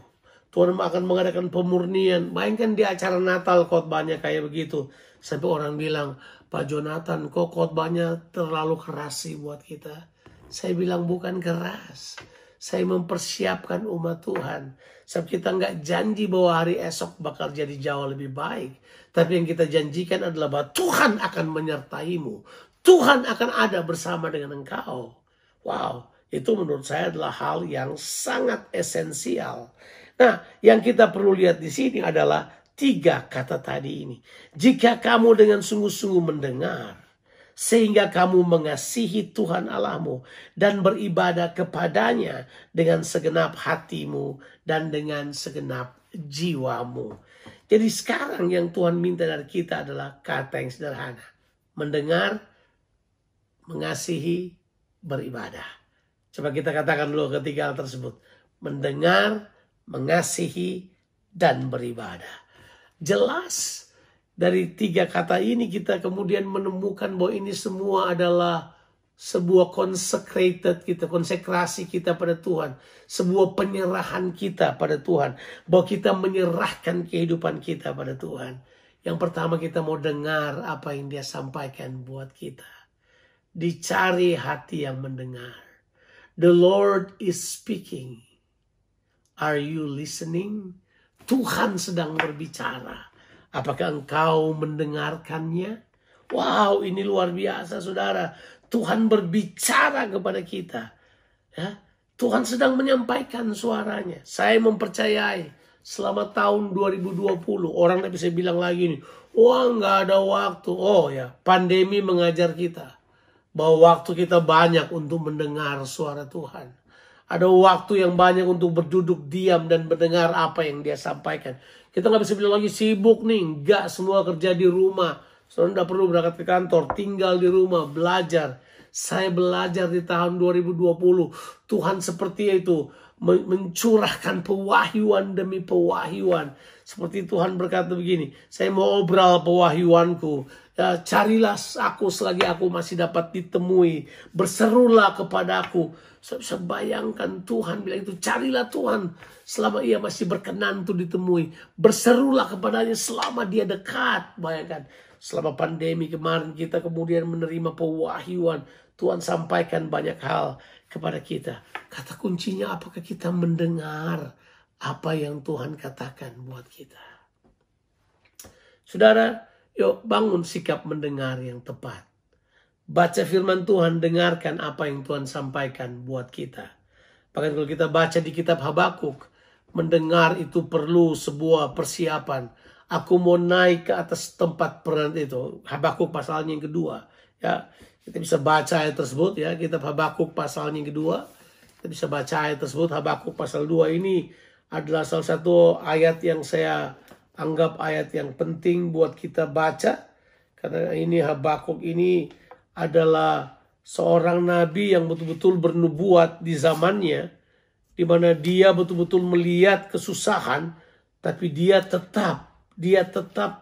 Tuhan akan mengadakan pemurnian. Bayangkan di acara Natal khotbahnya kayak begitu. Sampai orang bilang, Pak Jonathan kok khotbahnya terlalu keras sih buat kita. Saya bilang bukan keras. Saya mempersiapkan umat Tuhan. Sebab kita nggak janji bahwa hari esok bakal jadi jauh lebih baik. Tapi yang kita janjikan adalah bahwa Tuhan akan menyertaimu. Tuhan akan ada bersama dengan engkau. Wow, itu menurut saya adalah hal yang sangat esensial. Nah, yang kita perlu lihat di sini adalah 3 kata tadi ini. Jika kamu dengan sungguh-sungguh mendengar, sehingga kamu mengasihi Tuhan Allahmu dan beribadah kepadanya dengan segenap hatimu dan dengan segenap jiwamu. Jadi sekarang yang Tuhan minta dari kita adalah kata yang sederhana. Mendengar, mengasihi, beribadah. Coba kita katakan dulu ketiga hal tersebut. Mendengar, mengasihi, dan beribadah. Jelas dari 3 kata ini kita kemudian menemukan bahwa ini semua adalah sebuah konsekrasi kita pada Tuhan. Sebuah penyerahan kita pada Tuhan. Bahwa kita menyerahkan kehidupan kita pada Tuhan. Yang pertama kita mau dengar apa yang dia sampaikan buat kita. Dicari hati yang mendengar. The Lord is speaking. Are you listening? Tuhan sedang berbicara. Apakah engkau mendengarkannya? Wow, ini luar biasa saudara. Tuhan berbicara kepada kita. Ya, Tuhan sedang menyampaikan suaranya. Saya mempercayai selama tahun 2020 orang tidak bisa bilang lagi nih, wah nggak ada waktu. Oh ya, pandemi mengajar kita bahwa waktu kita banyak untuk mendengar suara Tuhan. Ada waktu yang banyak untuk berduduk diam dan mendengar apa yang dia sampaikan. Kita nggak bisa bilang lagi sibuk nih. Nggak, semua kerja di rumah. Saudara tidak perlu berangkat ke kantor. Tinggal di rumah, belajar. Saya belajar di tahun 2020. Tuhan seperti itu. Mencurahkan pewahyuan demi pewahyuan. Seperti Tuhan berkata begini. Saya mau obral pewahyuanku. Ya, carilah aku selagi aku masih dapat ditemui. Berserulah kepadaku. Saya bisa bayangkan Tuhan bilang itu. Carilah Tuhan selama ia masih berkenan untuk ditemui. Berserulah kepadanya selama dia dekat. Bayangkan. Selama pandemi kemarin kita kemudian menerima pewahyuan. Tuhan sampaikan banyak hal kepada kita. Kata kuncinya apakah kita mendengar apa yang Tuhan katakan buat kita. Saudara, yuk bangun sikap mendengar yang tepat. Baca firman Tuhan, dengarkan apa yang Tuhan sampaikan buat kita. Bahkan kalau kita baca di kitab Habakuk, mendengar itu perlu sebuah persiapan. Aku mau naik ke atas tempat peran itu. Habakuk pasalnya yang kedua. Ya, kita bisa baca ayat tersebut ya. Kitab Habakuk pasalnya yang kedua. Kita bisa baca ayat tersebut. Habakuk pasal 2 ini adalah salah satu ayat yang saya anggap ayat yang penting buat kita baca. Karena ini Habakuk ini adalah seorang nabi yang betul-betul bernubuat di zamannya. Di mana dia betul-betul melihat kesusahan. Tapi dia tetap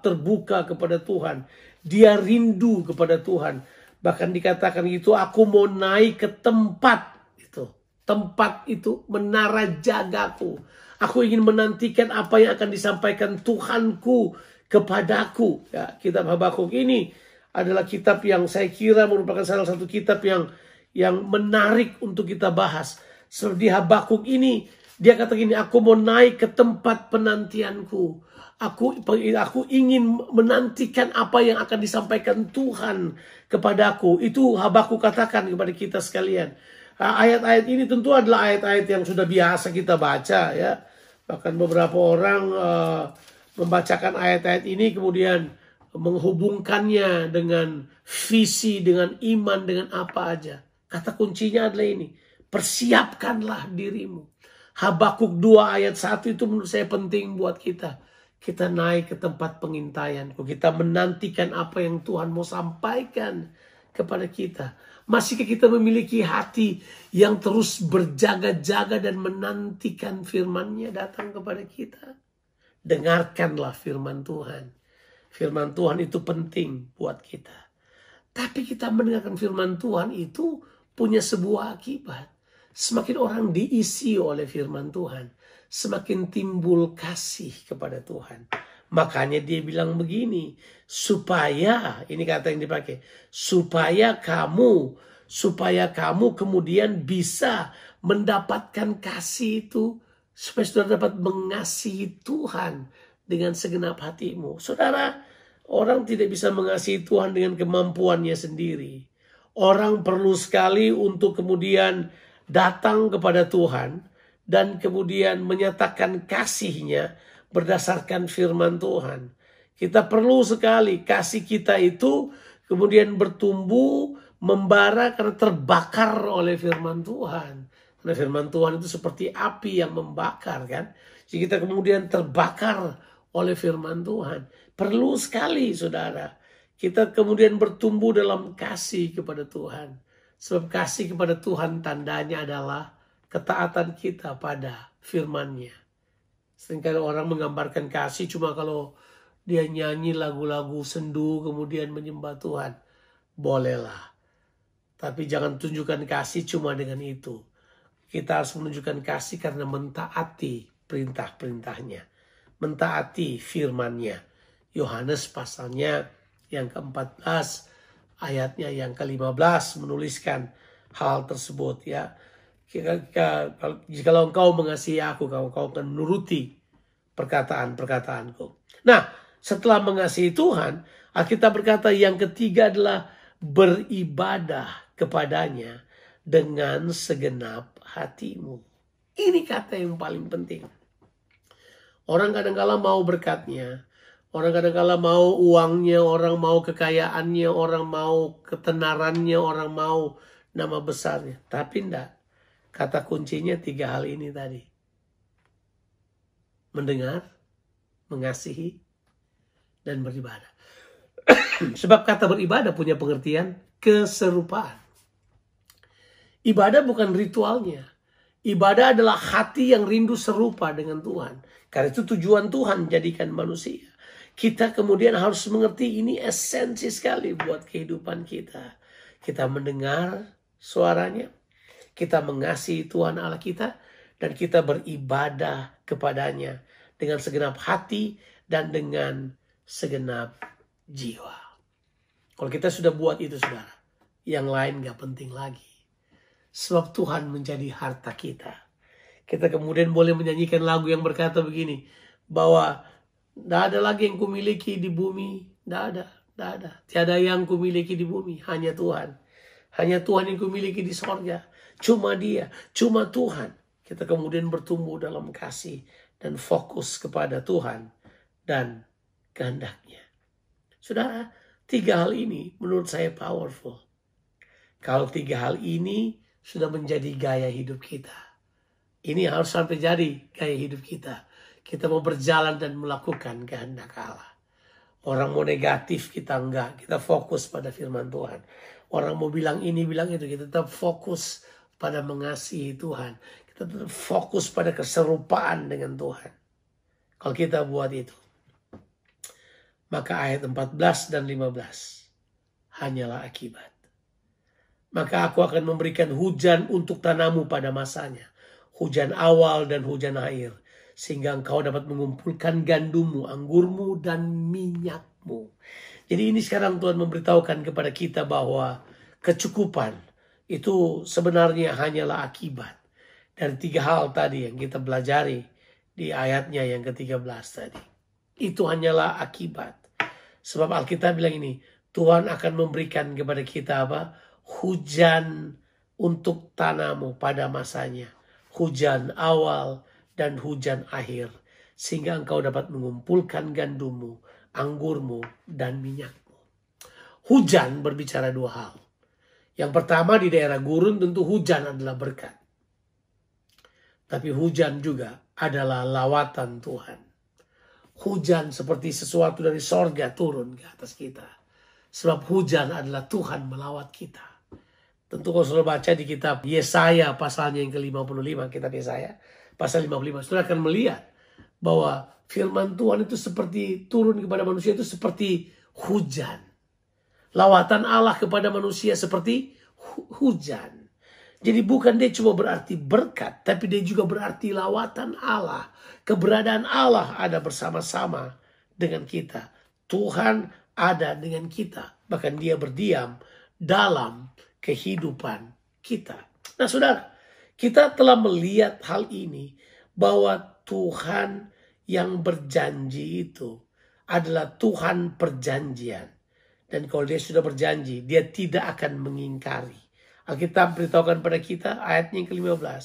terbuka kepada Tuhan. Dia rindu kepada Tuhan. Bahkan dikatakan itu, aku mau naik ke tempat itu. Tempat itu menara jagaku. Aku ingin menantikan apa yang akan disampaikan Tuhanku kepadaku. Ya, kitab Habakuk ini adalah kitab yang saya kira merupakan salah satu kitab yang menarik untuk kita bahas. Seperti Habakuk ini, dia kata gini, aku mau naik ke tempat penantianku. Aku ingin menantikan apa yang akan disampaikan Tuhan kepadaku. Itu Habakuk katakan kepada kita sekalian. Ayat-ayat ini tentu adalah ayat-ayat yang sudah biasa kita baca ya. Bahkan beberapa orang membacakan ayat-ayat ini kemudian menghubungkannya dengan visi, dengan iman, dengan apa aja. Kata kuncinya adalah ini. Persiapkanlah dirimu. Habakuk 2 ayat 1 itu menurut saya penting buat kita. Kita naik ke tempat pengintaianku. Kita menantikan apa yang Tuhan mau sampaikan kepada kita. Masihkah kita memiliki hati yang terus berjaga-jaga dan menantikan firman-Nya datang kepada kita? Dengarkanlah firman Tuhan. Firman Tuhan itu penting buat kita. Tapi kita mendengarkan firman Tuhan itu punya sebuah akibat. Semakin orang diisi oleh firman Tuhan, semakin timbul kasih kepada Tuhan. Makanya dia bilang begini, supaya, ini kata yang dipakai, supaya kamu kemudian bisa mendapatkan kasih itu, supaya saudara dapat mengasihi Tuhan dengan segenap hatimu. Saudara, orang tidak bisa mengasihi Tuhan dengan kemampuannya sendiri. Orang perlu sekali untuk kemudian datang kepada Tuhan dan kemudian menyatakan kasihnya berdasarkan firman Tuhan. Kita perlu sekali kasih kita itu kemudian bertumbuh, membara karena terbakar oleh firman Tuhan. Karena firman Tuhan itu seperti api yang membakar kan. Jadi kita kemudian terbakar oleh firman Tuhan. Perlu sekali saudara. Kita kemudian bertumbuh dalam kasih kepada Tuhan. Sebab kasih kepada Tuhan tandanya adalah ketaatan kita pada firman-Nya. Seringkali orang menggambarkan kasih cuma kalau dia nyanyi lagu-lagu sendu kemudian menyembah Tuhan. Bolehlah. Tapi jangan tunjukkan kasih cuma dengan itu. Kita harus menunjukkan kasih karena mentaati perintah-perintahnya. Mentaati firman-Nya. Yohanes pasalnya yang ke-14 ayatnya yang ke-15 menuliskan hal tersebut ya. Jikalau engkau mengasihi aku, kau akan menuruti perkataan-perkataanku. Nah, setelah mengasihi Tuhan, Alkitab berkata yang ketiga adalah beribadah kepadanya dengan segenap hatimu. Ini kata yang paling penting. Orang kadang-kala mau berkatnya, orang kadang-kala mau uangnya, orang mau kekayaannya, orang mau ketenarannya, orang mau nama besarnya. Tapi enggak. Kata kuncinya 3 hal ini tadi. Mendengar, mengasihi, dan beribadah. Sebab kata beribadah punya pengertian keserupaan. Ibadah bukan ritualnya. Ibadah adalah hati yang rindu serupa dengan Tuhan. Karena itu tujuan Tuhan jadikan manusia. Kita kemudian harus mengerti ini esensi sekali buat kehidupan kita. Kita mendengar suaranya. Kita mengasihi Tuhan Allah kita. Dan kita beribadah kepadanya dengan segenap hati dan dengan segenap jiwa. Kalau kita sudah buat itu, saudara, yang lain gak penting lagi. Sebab Tuhan menjadi harta kita. Kita kemudian boleh menyanyikan lagu yang berkata begini, bahwa tidak ada lagi yang kumiliki di bumi. Tidak ada. Tiada yang kumiliki di bumi, hanya Tuhan. Hanya Tuhan yang kumiliki di sorga. Cuma Dia, cuma Tuhan. Kita kemudian bertumbuh dalam kasih dan fokus kepada Tuhan dan kehendaknya. Saudara, 3 hal ini menurut saya powerful. Kalau 3 hal ini sudah menjadi gaya hidup kita. Ini harus sampai jadi gaya hidup kita. Kita mau berjalan dan melakukan kehendak Allah. Orang mau negatif, kita enggak. Kita fokus pada firman Tuhan. Orang mau bilang ini, bilang itu. Kita tetap fokus pada mengasihi Tuhan. Kita tetap fokus pada keserupaan dengan Tuhan. Kalau kita buat itu. Maka ayat 14 dan 15 hanyalah akibat. Maka aku akan memberikan hujan untuk tanamu pada masanya. Hujan awal dan hujan akhir. Sehingga engkau dapat mengumpulkan gandummu, anggurmu, dan minyakmu. Jadi ini sekarang Tuhan memberitahukan kepada kita bahwa kecukupan itu sebenarnya hanyalah akibat. Dari 3 hal tadi yang kita pelajari di ayatnya yang ke-13 tadi. Itu hanyalah akibat. Sebab Alkitab bilang ini, Tuhan akan memberikan kepada kita apa? Hujan untuk tanahmu pada masanya. Hujan awal dan hujan akhir. Sehingga engkau dapat mengumpulkan gandummu, anggurmu, dan minyakmu. Hujan berbicara 2 hal. Yang pertama, di daerah gurun tentu hujan adalah berkat. Tapi hujan juga adalah lawatan Tuhan. Hujan seperti sesuatu dari sorga turun ke atas kita. Sebab hujan adalah Tuhan melawat kita. Tentu kalau saudara baca di kitab Yesaya pasalnya yang ke-55, kitab Yesaya pasal 55, saudara akan melihat bahwa firman Tuhan itu seperti turun kepada manusia itu seperti hujan. Lawatan Allah kepada manusia seperti hujan. Jadi bukan dia cuma berarti berkat, tapi dia juga berarti lawatan Allah. Keberadaan Allah ada bersama-sama dengan kita. Tuhan ada dengan kita. Bahkan dia berdiam dalam kehidupan kita. Nah saudara, kita telah melihat hal ini. Bahwa Tuhan yang berjanji itu adalah Tuhan perjanjian. Dan kalau dia sudah berjanji, dia tidak akan mengingkari. Alkitab beritahukan pada kita ayatnya yang ke-15.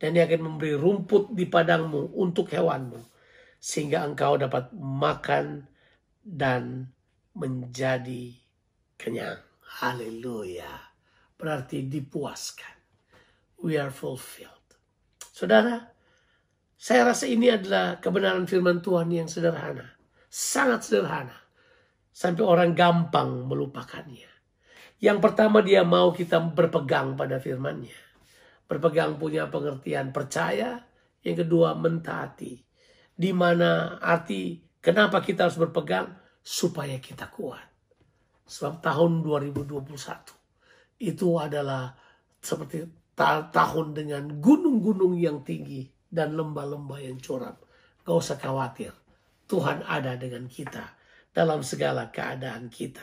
Dan dia akan memberi rumput di padangmu untuk hewanmu. Sehingga engkau dapat makan dan menjadi kenyang. Haleluya. Berarti dipuaskan. We are fulfilled. Saudara, saya rasa ini adalah kebenaran firman Tuhan yang sederhana. Sangat sederhana. Sampai orang gampang melupakannya. Yang pertama dia mau kita berpegang pada firman-Nya. Berpegang punya pengertian percaya. Yang kedua mentaati. Di mana arti kenapa kita harus berpegang? Supaya kita kuat. Sebab tahun 2021 itu adalah seperti tahun dengan gunung-gunung yang tinggi dan lembah-lembah yang curam. Gak usah khawatir. Tuhan ada dengan kita dalam segala keadaan kita.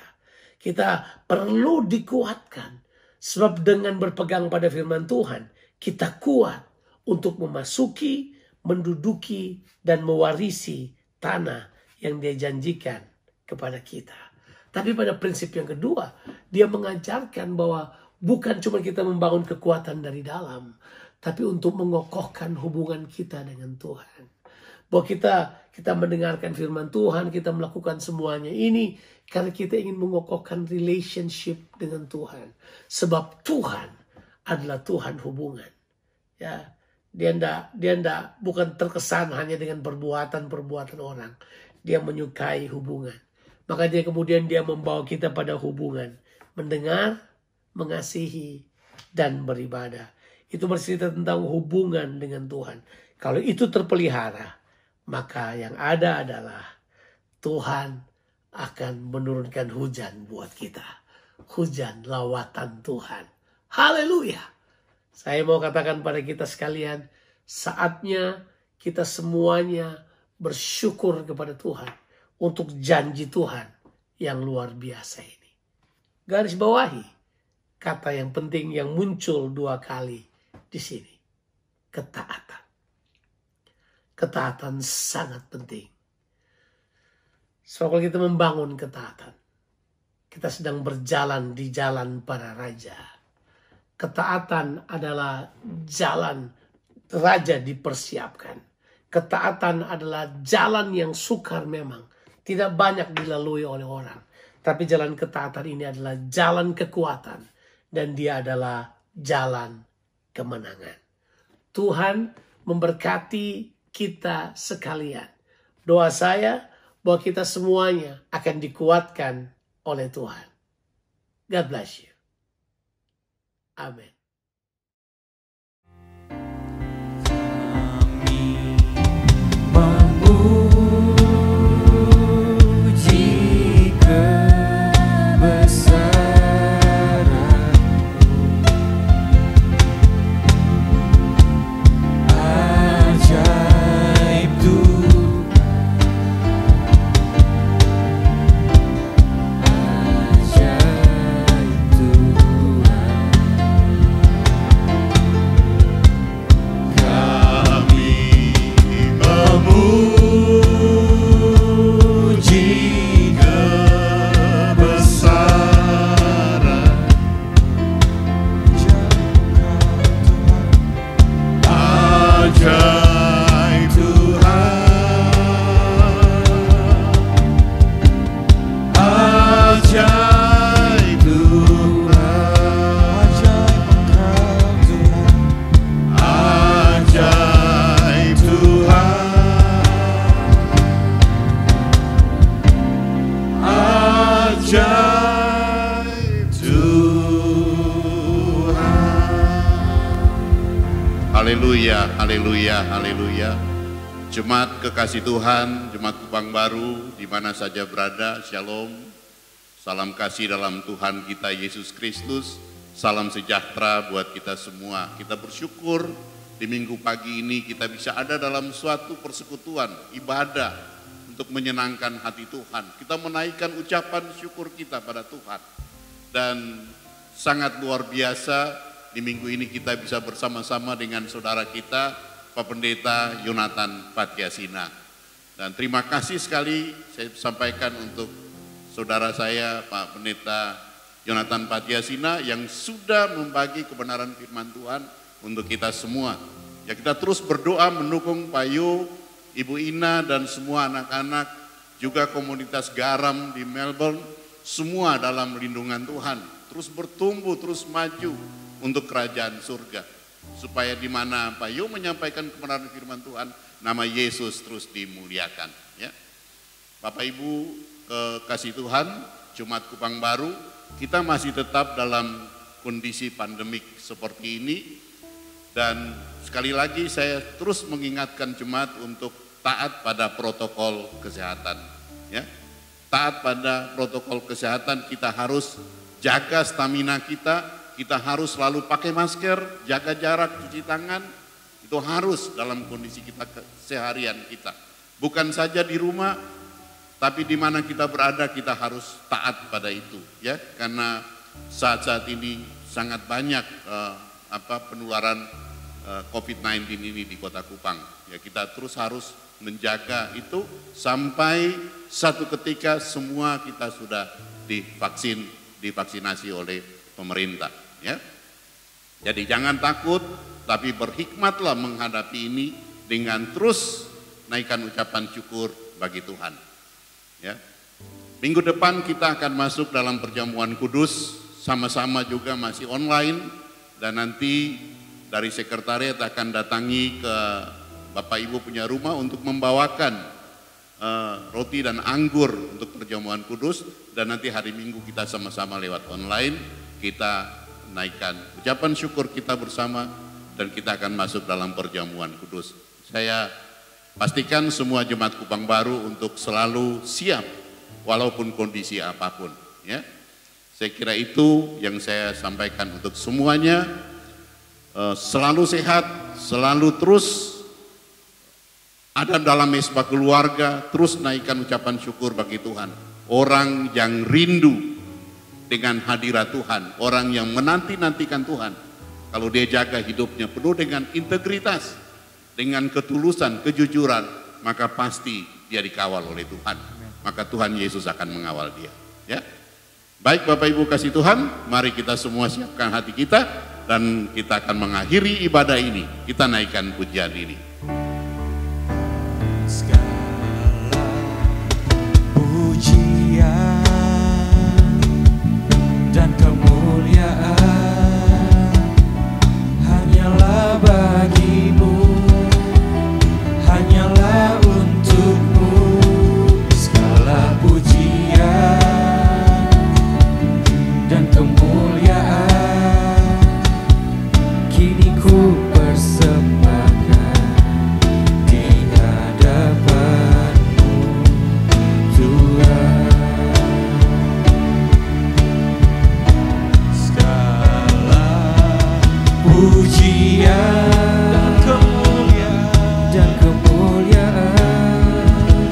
Kita perlu dikuatkan. Sebab dengan berpegang pada firman Tuhan, kita kuat untuk memasuki, menduduki, dan mewarisi tanah yang dia janjikan kepada kita. Tapi pada prinsip yang kedua, dia mengajarkan bahwa bukan cuma kita membangun kekuatan dari dalam, tapi untuk mengokohkan hubungan kita dengan Tuhan. Bahwa kita mendengarkan firman Tuhan, kita melakukan semuanya ini karena kita ingin mengokohkan relationship dengan Tuhan. Sebab Tuhan adalah Tuhan hubungan. Ya, dia ndak bukan terkesan hanya dengan perbuatan-perbuatan orang. Dia menyukai hubungan. Maka kemudian dia membawa kita pada hubungan. Mendengar, mengasihi, dan beribadah. Itu bercerita tentang hubungan dengan Tuhan. Kalau itu terpelihara, maka yang ada adalah Tuhan akan menurunkan hujan buat kita. Hujan lawatan Tuhan. Haleluya. Saya mau katakan pada kita sekalian, saatnya kita semuanya bersyukur kepada Tuhan untuk janji Tuhan yang luar biasa ini. Garis bawahi kata yang penting yang muncul 2 kali di sini. Ketaatan. Ketaatan sangat penting. So, kalau kita membangun ketaatan, kita sedang berjalan di jalan para raja. Ketaatan adalah jalan raja dipersiapkan. Ketaatan adalah jalan yang sukar memang. Tidak banyak dilalui oleh orang. Tapi jalan ketaatan ini adalah jalan kekuatan. Dan dia adalah jalan kemenangan. Tuhan memberkati kita sekalian. Doa saya bahwa kita semuanya akan dikuatkan oleh Tuhan. God bless you. Amin. Haleluya, haleluya, haleluya. Jemaat kekasih Tuhan, Jemaat Kupang Baru, di mana saja berada, Shalom. Salam kasih dalam Tuhan kita Yesus Kristus. Salam sejahtera buat kita semua. Kita bersyukur di minggu pagi ini kita bisa ada dalam suatu persekutuan, ibadah untuk menyenangkan hati Tuhan. Kita menaikkan ucapan syukur kita pada Tuhan. Dan sangat luar biasa di minggu ini kita bisa bersama-sama dengan saudara kita, Pak Pendeta Yonatan Patiasina. Dan terima kasih sekali saya sampaikan untuk saudara saya, Pak Pendeta Yonatan Patiasina, yang sudah membagi kebenaran firman Tuhan untuk kita semua. Ya, kita terus berdoa mendukung Pak Yu, Ibu Ina, dan semua anak-anak, juga komunitas garam di Melbourne, semua dalam lindungan Tuhan. Terus bertumbuh, terus maju untuk kerajaan surga, supaya di mana Pak Yu menyampaikan kebenaran firman Tuhan, nama Yesus terus dimuliakan. Ya, Bapak Ibu kekasih Tuhan, Jemaat Kupang Baru, kita masih tetap dalam kondisi pandemik seperti ini, dan sekali lagi saya terus mengingatkan jemaat untuk taat pada protokol kesehatan. Ya, taat pada protokol kesehatan, kita harus jaga stamina kita. Kita harus selalu pakai masker, jaga jarak, cuci tangan. Itu harus dalam kondisi kita seharian kita. Bukan saja di rumah, tapi di mana kita berada kita harus taat pada itu, ya. Karena saat-saat ini sangat banyak penularan COVID-19 ini di Kota Kupang. Ya, kita terus harus menjaga itu sampai satu ketika semua kita sudah divaksinasi oleh pemerintah, ya. Jadi jangan takut, tapi berhikmatlah menghadapi ini dengan terus naikkan ucapan syukur bagi Tuhan, ya. Minggu depan kita akan masuk dalam perjamuan kudus, sama-sama juga masih online, dan nanti dari sekretariat akan datangi ke Bapak Ibu punya rumah untuk membawakan roti dan anggur untuk perjamuan kudus, dan nanti hari Minggu kita sama-sama lewat online, kita naikkan ucapan syukur kita bersama, dan kita akan masuk dalam perjamuan kudus. Saya pastikan semua jemaat Kupang Baru untuk selalu siap walaupun kondisi apapun, ya. Saya kira itu yang saya sampaikan untuk semuanya. Selalu sehat, selalu terus ada dalam mesbah keluarga, terus naikkan ucapan syukur bagi Tuhan. Orang yang rindu dengan hadirat Tuhan, orang yang menanti-nantikan Tuhan, kalau dia jaga hidupnya penuh dengan integritas, dengan ketulusan, kejujuran, maka pasti dia dikawal oleh Tuhan. Maka Tuhan Yesus akan mengawal dia, ya. Baik Bapak Ibu kasih Tuhan, mari kita semua siapkan hati kita, dan kita akan mengakhiri ibadah ini. Kita naikkan pujian ini. Segala pujian dan kemuliaan hanyalah bagimu, hanyalah untukmu. Segala pujian dan kemuliaan kini ku persembahkan di hadapan-Mu, Tuhan. Segala pujian dan kemuliaan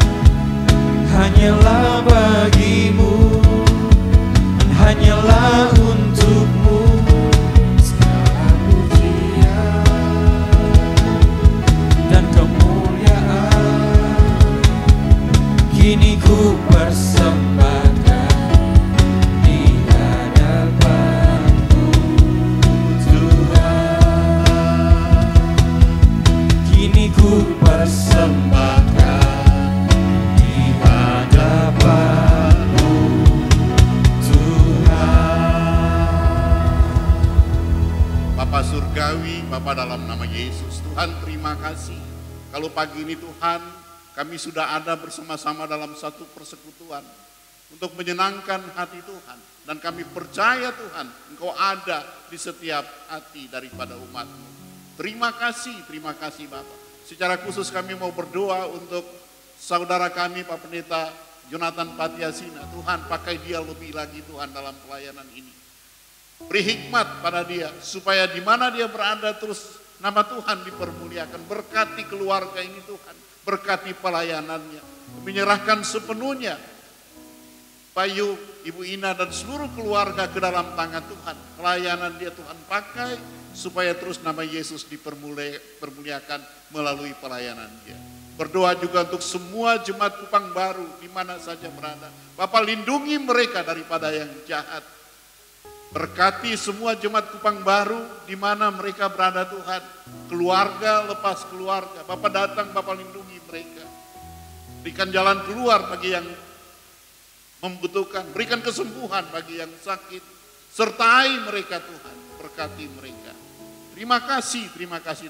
hanyalah bagimu, hanyalah untukmu. Segala pujian dan kemuliaan kini ku persembahkan di hadapan-Mu, Tuhan. Kini ku persembahkan di hadapan-Mu, Bapa Surgawi, Bapa dalam nama Yesus, Tuhan terima kasih. Kalau pagi ini Tuhan, kami sudah ada bersama-sama dalam satu persekutuan untuk menyenangkan hati Tuhan. Dan kami percaya Tuhan, Engkau ada di setiap hati daripada umat-Mu. Terima kasih Bapa. Secara khusus kami mau berdoa untuk saudara kami Pak Pendeta Jonathan Patiasina. Tuhan pakai dia lebih lagi Tuhan dalam pelayanan ini. Beri hikmat pada dia supaya di mana dia berada terus nama Tuhan dipermuliakan. Berkati keluarga ini Tuhan, berkati pelayanannya. Menyerahkan sepenuhnya Bayu, Ibu Ina dan seluruh keluarga ke dalam tangan Tuhan. Pelayanan dia Tuhan pakai supaya terus nama Yesus dipermuliakan melalui pelayanan dia. Berdoa juga untuk semua jemaat Kupang Baru di mana saja berada. Bapak lindungi mereka daripada yang jahat. Berkati semua jemaat Kupang Baru di mana mereka berada Tuhan. Keluarga lepas keluarga. Bapak datang, Bapak lindungi mereka. Berikan jalan keluar bagi yang membutuhkan. Berikan kesembuhan bagi yang sakit. Sertai mereka Tuhan. Berkati mereka. Terima kasih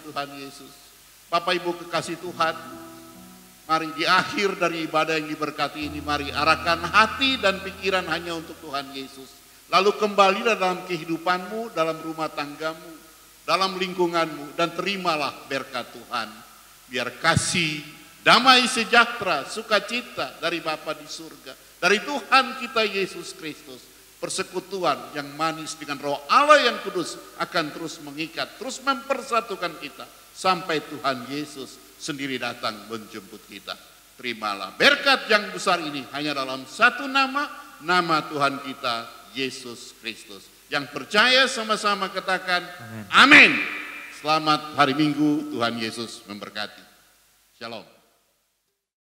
Tuhan Yesus. Bapak Ibu kekasih Tuhan. Mari di akhir dari ibadah yang diberkati ini, mari arahkan hati dan pikiran hanya untuk Tuhan Yesus. Lalu kembalilah dalam kehidupanmu, dalam rumah tanggamu, dalam lingkunganmu, dan terimalah berkat Tuhan. Biar kasih, damai sejahtera, sukacita dari Bapa di surga, dari Tuhan kita Yesus Kristus, persekutuan yang manis dengan Roh Allah yang kudus akan terus mengikat, terus mempersatukan kita sampai Tuhan Yesus sendiri datang menjemput kita. Terimalah berkat yang besar ini hanya dalam satu nama, nama Tuhan kita Yesus Kristus. Yang percaya sama-sama katakan amin. Selamat hari Minggu, Tuhan Yesus memberkati. Shalom.